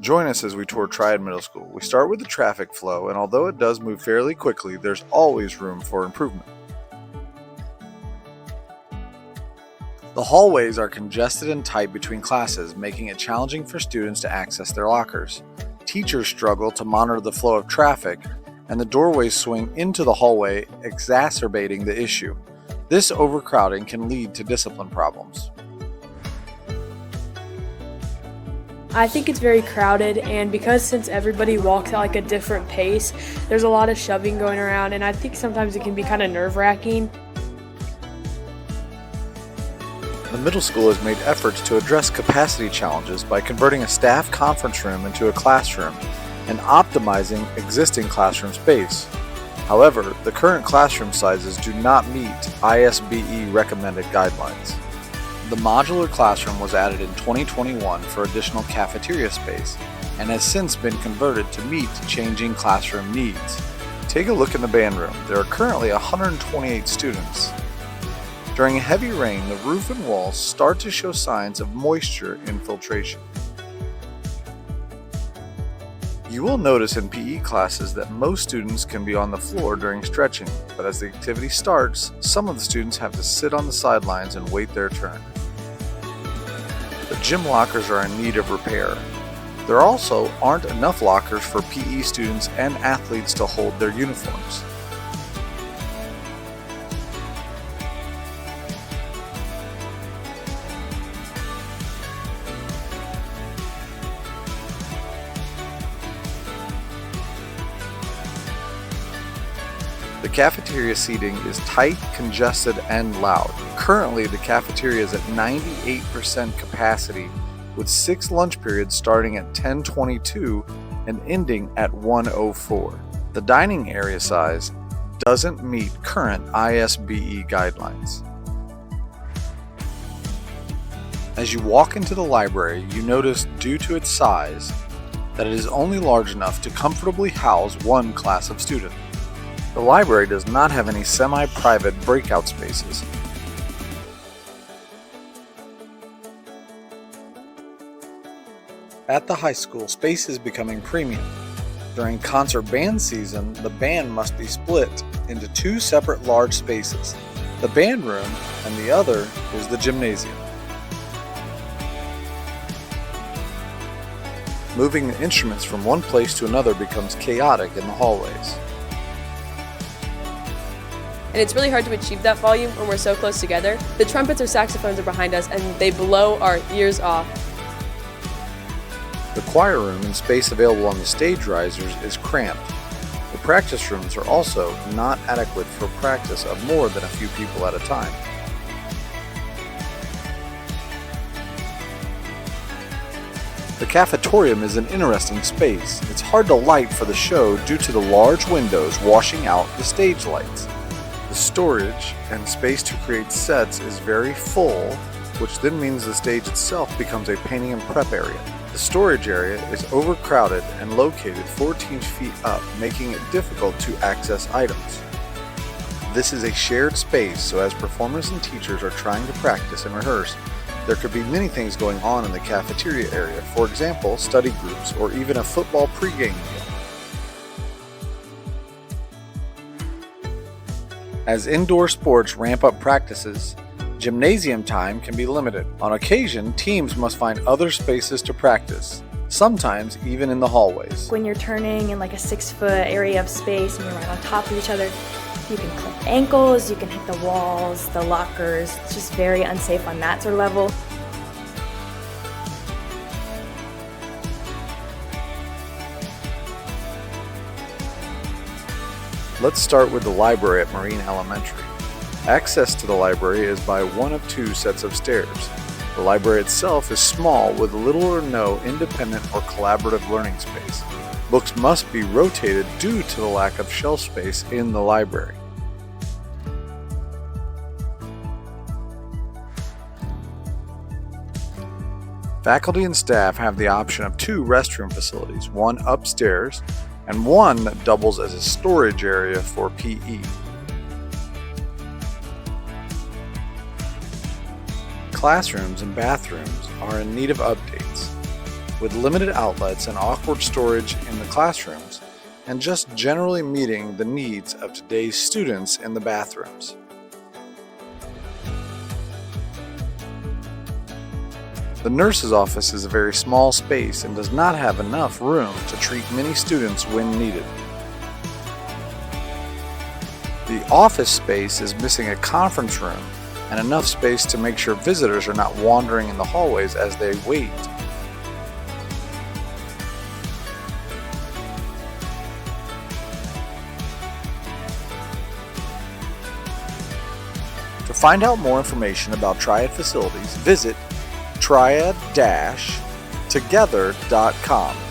Join us as we tour Triad Middle School. We start with the traffic flow, and although it does move fairly quickly, there's always room for improvement. The hallways are congested and tight between classes, making it challenging for students to access their lockers. Teachers struggle to monitor the flow of traffic, and the doorways swing into the hallway, exacerbating the issue. This overcrowding can lead to discipline problems. I think it's very crowded, and because since everybody walks at like a different pace, there's a lot of shoving going around, and I think sometimes it can be kind of nerve-wracking. The middle school has made efforts to address capacity challenges by converting a staff conference room into a classroom and optimizing existing classroom space. However, the current classroom sizes do not meet ISBE recommended guidelines. The modular classroom was added in 2021 for additional cafeteria space and has since been converted to meet changing classroom needs. Take a look in the band room. There are currently 128 students. During heavy rain, the roof and walls start to show signs of moisture infiltration. You will notice in PE classes that most students can be on the floor during stretching, but as the activity starts, some of the students have to sit on the sidelines and wait their turn. The gym lockers are in need of repair. There also aren't enough lockers for PE students and athletes to hold their uniforms. The cafeteria seating is tight, congested, and loud. Currently, the cafeteria is at 98% capacity, with 6 lunch periods starting at 10:22 and ending at 1:04. The dining area size doesn't meet current ISBE guidelines. As you walk into the library, you notice, due to its size, that it is only large enough to comfortably house one class of students. The library does not have any semi-private breakout spaces. At the high school, space is becoming premium. During concert band season, the band must be split into 2 separate large spaces, the band room and the other is the gymnasium. Moving the instruments from one place to another becomes chaotic in the hallways. And it's really hard to achieve that volume when we're so close together. The trumpets or saxophones are behind us and they blow our ears off. The choir room and space available on the stage risers is cramped. The practice rooms are also not adequate for practice of more than a few people at a time. The cafetorium is an interesting space. It's hard to light for the show due to the large windows washing out the stage lights. The storage and space to create sets is very full, which then means the stage itself becomes a painting and prep area. The storage area is overcrowded and located 14 feet up, making it difficult to access items. This is a shared space, so as performers and teachers are trying to practice and rehearse, there could be many things going on in the cafeteria area, for example, study groups or even a football pregame meal. As indoor sports ramp up practices, gymnasium time can be limited. On occasion, teams must find other spaces to practice, sometimes even in the hallways. When you're turning in like a 6-foot area of space and you're right on top of each other, you can clip ankles, you can hit the walls, the lockers. It's just very unsafe on that sort of level. Let's start with the library at Marine Elementary. Access to the library is by one of 2 sets of stairs. The library itself is small with little or no independent or collaborative learning space. Books must be rotated due to the lack of shelf space in the library. Faculty and staff have the option of 2 restroom facilities, one upstairs and one that doubles as a storage area for PE. Classrooms and bathrooms are in need of updates. with limited outlets and awkward storage in the classrooms, and just generally meeting the needs of today's students in the bathrooms. The nurse's office is a very small space and does not have enough room to treat many students when needed. The office space is missing a conference room and enough space to make sure visitors are not wandering in the hallways as they wait. To find out more information about Triad facilities, visit triad-together.com.